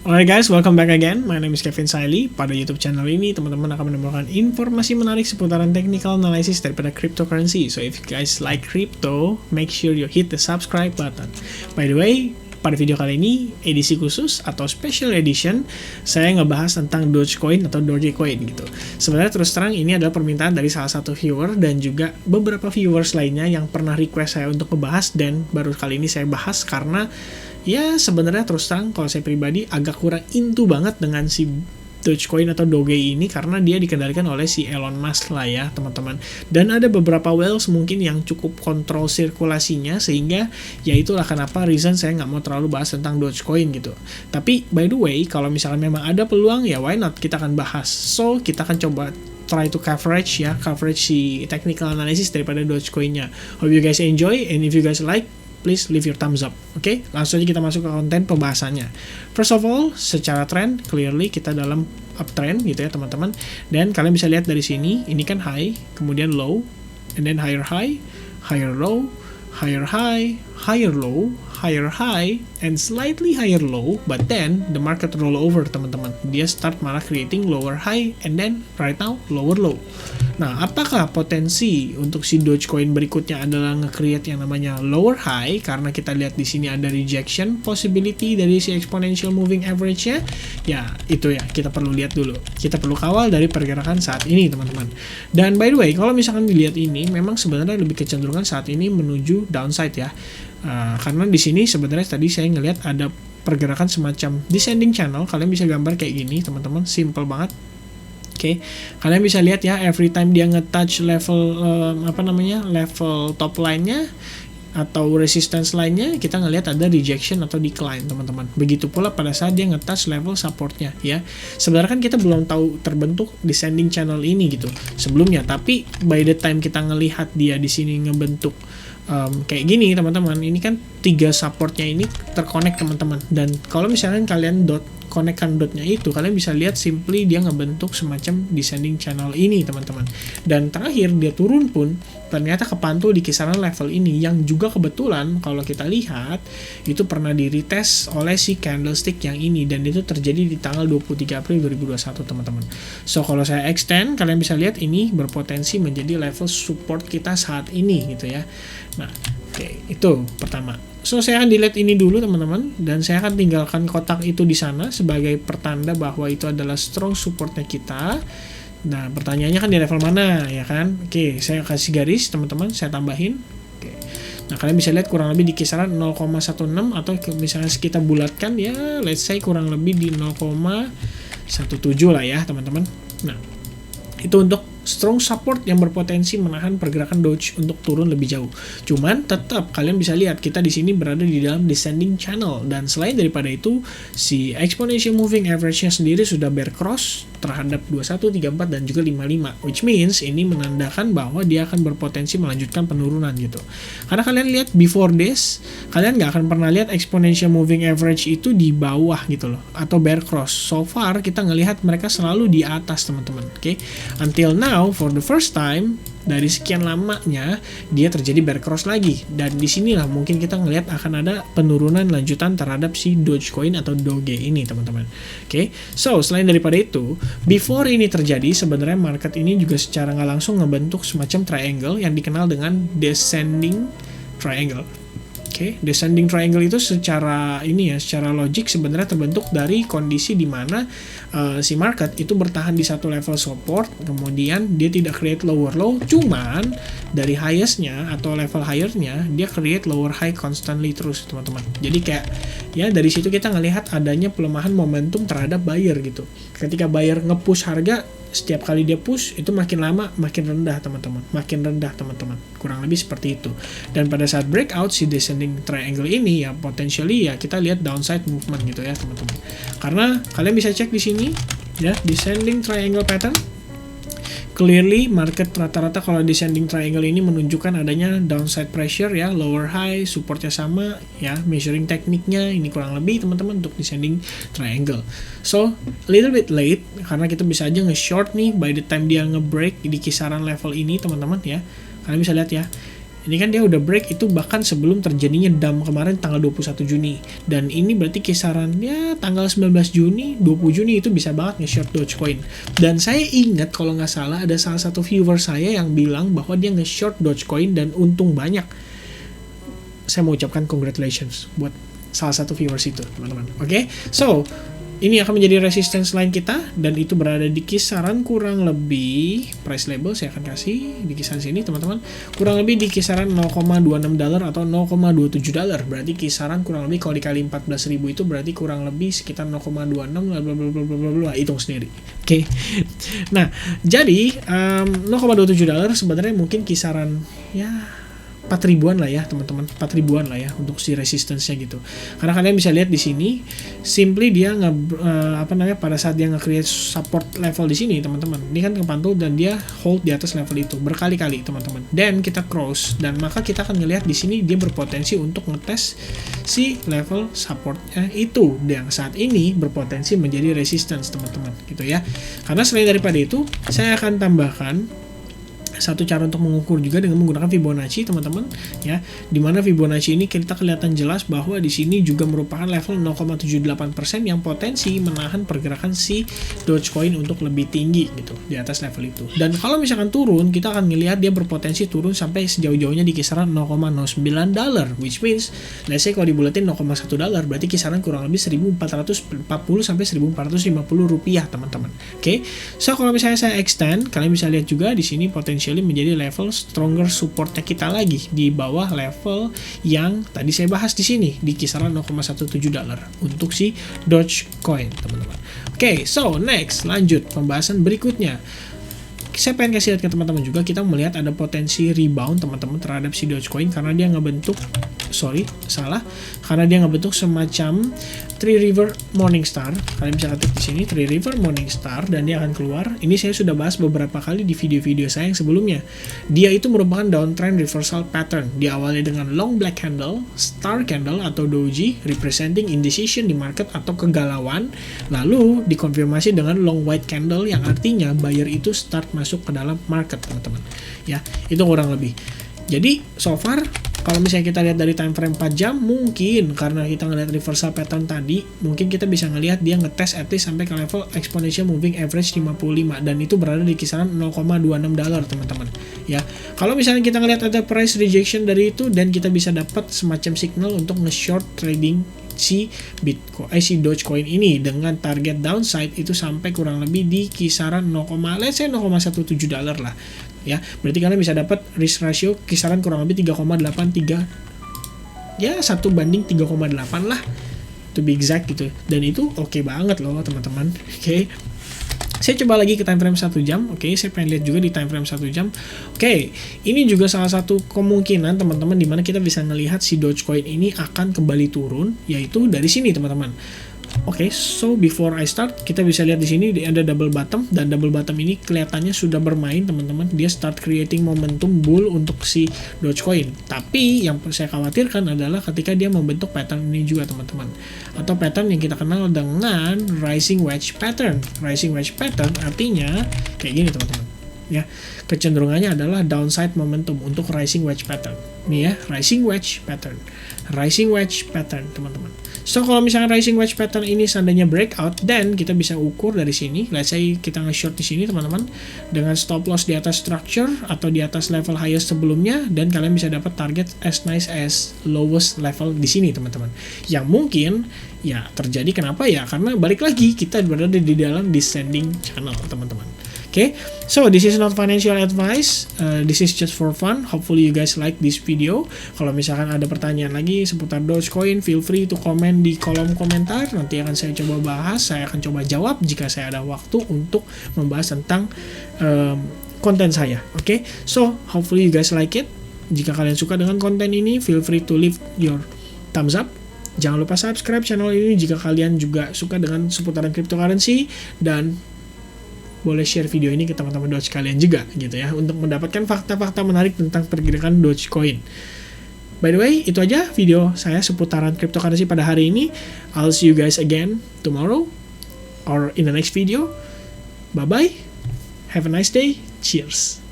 Alright guys, welcome back again. My name is Kevin Saili. Pada YouTube channel ini, teman-teman akan menemukan informasi menarik seputaran technical analysis daripada cryptocurrency. So if you guys like crypto, make sure you hit the subscribe button. By the way, pada video kali ini, edisi khusus atau special edition, saya ngebahas tentang Dogecoin atau Dogecoin gitu. Sebenarnya terus terang ini adalah permintaan dari salah satu viewer dan juga beberapa viewers lainnya yang pernah request saya untuk ngebahas, dan baru kali ini saya bahas karena ya sebenarnya terus terang kalau saya pribadi agak kurang into banget dengan si Dogecoin atau Doge ini karena dia dikendalikan oleh si Elon Musk lah ya teman-teman, dan ada beberapa whales mungkin yang cukup kontrol sirkulasinya, sehingga ya itulah kenapa reason saya nggak mau terlalu bahas tentang Dogecoin gitu. Tapi by the way, kalau misalnya memang ada peluang ya why not, kita akan bahas. So kita akan coba try to coverage si technical analysis daripada Dogecoin-nya. Hope you guys enjoy, and if you guys like, please leave your thumbs up. Oke, langsung aja kita masuk ke konten pembahasannya. First of all, secara trend, clearly kita dalam uptrend gitu ya teman-teman. Dan kalian bisa lihat dari sini, ini kan high, kemudian low, and then higher high, higher low, higher high, higher low, higher high, and slightly higher low, but then the market roll over teman-teman. Dia start malah creating lower high, and then right now lower low. Nah, apakah potensi untuk si Dogecoin berikutnya adalah nge-create yang namanya lower high? Karena kita lihat di sini ada rejection possibility dari si exponential moving average-nya. Ya, itu ya, kita perlu lihat dulu. Kita perlu kawal dari pergerakan saat ini, teman-teman. Dan by the way, kalau misalkan dilihat ini, memang sebenarnya lebih kecenderungan saat ini menuju downside ya. Karena di sini sebenarnya tadi saya ngelihat ada pergerakan semacam descending channel. Kalian bisa gambar kayak gini, teman-teman. Simple banget. Oke, kalian bisa lihat ya, every time dia nge-touch level level top line-nya atau resistance line-nya, kita ngelihat ada rejection atau decline, teman-teman. Begitu pula pada saat dia nge-touch level support-nya ya. Sebenarnya kan kita belum tahu terbentuk descending channel ini gitu sebelumnya, tapi by the time kita ngelihat dia di sini ngebentuk kayak gini, teman-teman, ini kan 3 supportnya ini terkonek, teman-teman. Dan kalau misalnya kalian konekkan dotnya itu, kalian bisa lihat simply dia ngebentuk semacam descending channel ini, teman-teman. Dan terakhir dia turun pun ternyata kepantul di kisaran level ini, yang juga kebetulan kalau kita lihat itu pernah di retest oleh si candlestick yang ini, dan itu terjadi di tanggal 23 April 2021, teman-teman. So kalau saya extend, kalian bisa lihat ini berpotensi menjadi level support kita saat ini gitu ya. Nah, oke, itu pertama. So saya akan delete ini dulu, teman-teman, dan saya akan tinggalkan kotak itu di sana sebagai pertanda bahwa itu adalah strong supportnya kita. Nah, pertanyaannya kan di level mana ya kan? Oke, saya kasih garis, teman-teman, saya tambahin. Oke. Nah, kalian bisa lihat kurang lebih di kisaran 0,16, atau misalnya kita bulatkan ya, let's say kurang lebih di 0,17 lah ya, teman-teman. Nah, itu untuk strong support yang berpotensi menahan pergerakan Doge untuk turun lebih jauh. Cuman tetap kalian bisa lihat kita di sini berada di dalam descending channel, dan selain daripada itu si exponential moving average-nya sendiri sudah bear cross terhadap 21, 34 dan juga 55, which means ini menandakan bahwa dia akan berpotensi melanjutkan penurunan gitu. Karena kalian lihat before this, kalian nggak akan pernah lihat exponential moving average itu di bawah gitu loh, atau bear cross. So far kita ngelihat mereka selalu di atas, teman-teman. Oke. Until now, for the first time dari sekian lamanya dia terjadi bear cross lagi, dan disinilah mungkin kita ngelihat akan ada penurunan lanjutan terhadap si Dogecoin atau Doge ini, teman-teman. Oke, so selain daripada itu, before ini terjadi sebenarnya market ini juga secara nggak langsung ngebentuk semacam triangle yang dikenal dengan descending triangle. Oke, descending triangle itu secara logik sebenarnya terbentuk dari kondisi di mana si market itu bertahan di satu level support, kemudian dia tidak create lower low, cuman dari highest-nya atau level higher-nya dia create lower high constantly terus, teman-teman. Jadi kayak ya dari situ kita ngelihat adanya pelemahan momentum terhadap buyer gitu. Ketika buyer nge-push harga, setiap kali dia push itu makin lama makin rendah, teman-teman, kurang lebih seperti itu. Dan pada saat breakout si descending triangle ini ya potentially ya kita lihat downside movement gitu ya, teman-teman. Karena kalian bisa cek di sini ya, descending triangle pattern. Clearly market rata-rata kalau descending triangle ini menunjukkan adanya downside pressure ya, lower high, supportnya sama ya, measuring tekniknya ini kurang lebih, teman-teman, untuk descending triangle. So a little bit late karena kita bisa aja nge-short nih by the time dia nge-break di kisaran level ini, teman-teman ya. Kalian bisa lihat ya, Ini kan dia udah break itu bahkan sebelum terjadinya dump kemarin tanggal 21 Juni. Dan ini berarti kisaran ya tanggal 19 Juni, 20 Juni itu bisa banget nge-short Dogecoin. Dan saya ingat kalau nggak salah ada salah satu viewer saya yang bilang bahwa dia nge-short Dogecoin dan untung banyak. Saya mau ucapkan congratulations buat salah satu viewers itu, teman-teman. Oke, so ini akan menjadi resistance line kita dan itu berada di kisaran kurang lebih price label saya akan kasih di kisaran sini, teman-teman. Kurang lebih di kisaran 0,26 dolar atau 0,27 dolar. Berarti kisaran kurang lebih kalau dikali 14.000 itu berarti kurang lebih sekitar 0,26 bla hitung sendiri. Oke. Nah, jadi 0,27 dolar sebenarnya mungkin kisaran ya 4 ribuan lah ya teman-teman, 4 ribuan lah ya untuk si resistance-nya gitu. Karena kalian bisa lihat di sini, simply dia pada saat dia nge-create support level di sini teman-teman. Ini kan kepantul dan dia hold di atas level itu berkali-kali teman-teman. Dan kita cross dan maka kita akan ngelihat di sini dia berpotensi untuk ngetes si level supportnya itu yang saat ini berpotensi menjadi resistance teman-teman gitu ya. Karena selain daripada itu, saya akan tambahkan satu cara untuk mengukur juga dengan menggunakan Fibonacci teman-teman ya, dimana Fibonacci ini kita kelihatan jelas bahwa di sini juga merupakan level 0,78% yang potensi menahan pergerakan si Dogecoin untuk lebih tinggi gitu di atas level itu. Dan kalau misalkan turun, kita akan melihat dia berpotensi turun sampai sejauh-jauhnya di kisaran 0,09 dolar, which means let's say kalau dibulatin 0,1 dolar berarti kisaran kurang lebih 1.440 sampai 1.450 rupiah teman-teman. Oke. So kalau misalnya saya extend, kalian bisa lihat juga di sini potensi menjadi level stronger supportnya kita lagi di bawah level yang tadi saya bahas di sini di kisaran 0,17 dolar untuk si Dogecoin teman-teman. Oke, so next lanjut pembahasan berikutnya. Saya pengen kasih lihat ke teman-teman juga, kita melihat ada potensi rebound teman-teman terhadap si Dogecoin karena dia ngebentuk karena dia ngebentuk semacam Three River Morningstar. Kalian bisa ketik di sini Three River Morningstar dan dia akan keluar. Ini saya sudah bahas beberapa kali di video-video saya yang sebelumnya. Dia itu merupakan downtrend reversal pattern. Diawali dengan long black candle, star candle atau doji representing indecision di market atau kegalauan, lalu dikonfirmasi dengan long white candle yang artinya buyer itu start masuk ke dalam market teman-teman. Ya, itu kurang lebih. Jadi so far kalau misalnya kita lihat dari time frame 4 jam, mungkin karena kita ngelihat reversal pattern tadi, mungkin kita bisa ngelihat dia ngetes at least sampai ke level exponential moving average 55 dan itu berada di kisaran 0,26 dolar teman-teman. Ya, kalau misalnya kita ngelihat ada price rejection dari itu dan kita bisa dapat semacam signal untuk nge-short trading si Dogecoin ini dengan target downside itu sampai kurang lebih di kisaran 0,17 dolar lah. Ya, berarti kalian bisa dapat risk ratio kisaran kurang lebih 3,83 ya 1 banding 3,8 lah to be exact gitu, dan itu oke banget loh teman-teman. Oke. Saya coba lagi ke time frame 1 jam. Oke, saya pengen lihat juga di time frame 1 jam. Oke, ini juga salah satu kemungkinan teman-teman dimana kita bisa melihat si Dogecoin ini akan kembali turun, yaitu dari sini teman-teman. Oke, so before I start, kita bisa lihat di sini ada double bottom dan double bottom ini kelihatannya sudah bermain teman-teman. Dia start creating momentum bull untuk si Dogecoin. Tapi yang saya khawatirkan adalah ketika dia membentuk pattern ini juga teman-teman, atau pattern yang kita kenal dengan rising wedge pattern. Rising wedge pattern artinya kayak gini teman-teman. Ya, kecenderungannya adalah downside momentum untuk rising wedge pattern. Nih ya, rising wedge pattern. Rising wedge pattern teman-teman. So kalau misalnya rising wedge pattern ini seandainya breakout, then kita bisa ukur dari sini. Let's say kita nge-short di sini teman-teman dengan stop loss di atas structure atau di atas level highest sebelumnya, dan kalian bisa dapat target as nice as lowest level di sini teman-teman. Yang mungkin ya terjadi kenapa ya? Karena balik lagi kita berada di dalam descending channel teman-teman. Okay, so this is not financial advice. This is just for fun. Hopefully you guys like this video. Kalau misalkan ada pertanyaan lagi seputar Dogecoin, feel free to comment di kolom komentar. Nanti akan saya coba bahas. Saya akan coba jawab jika saya ada waktu untuk membahas tentang konten saya. Okay, so hopefully you guys like it. Jika kalian suka dengan konten ini, feel free to leave your thumbs up. Jangan lupa subscribe channel ini jika kalian juga suka dengan seputaran cryptocurrency, dan boleh share video ini ke teman-teman Doge kalian juga gitu ya, untuk mendapatkan fakta-fakta menarik tentang pergerakan Dogecoin. By the way, itu aja video saya seputaran cryptocurrency pada hari ini. I'll see you guys again tomorrow or in the next video. Bye bye. Have a nice day. Cheers.